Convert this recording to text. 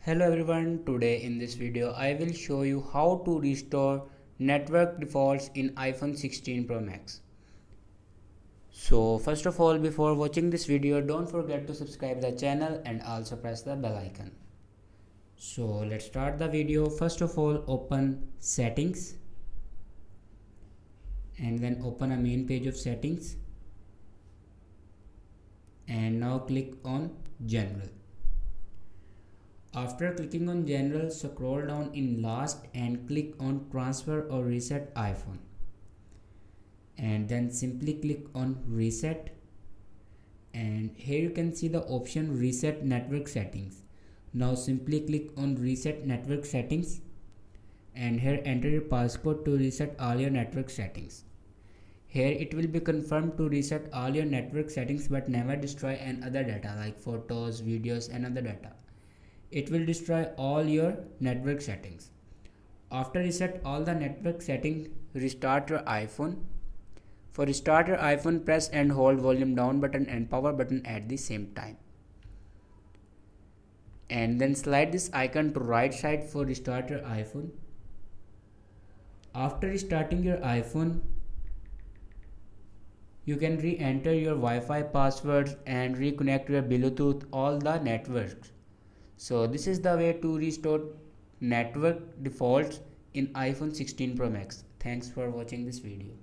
Hello everyone, today in this video I will show you how to restore network defaults in iPhone 16 Pro Max. So first of all, before watching this video, don't forget to subscribe the channel and also press the bell icon. So let's start the video. First of all, open settings and then open a main page of settings and now click on general. After clicking on general, scroll down in last and click on transfer or reset iPhone, and then simply click on reset, and here you can see the option reset network settings. Now simply click on reset network settings and here enter your passcode to reset all your network settings. Here it will be confirmed to reset all your network settings but never destroy any other data like photos, videos and other data. It will destroy all your network settings. After reset all the network settings, restart your iPhone. For restart your iPhone, press and hold volume down button and power button at the same time. And then slide this icon to right side for restart your iPhone. After restarting your iPhone, you can re-enter your Wi-Fi passwords and reconnect your Bluetooth all the networks. So this is the way to restore network defaults in iPhone 16 Pro Max. Thanks for watching this video.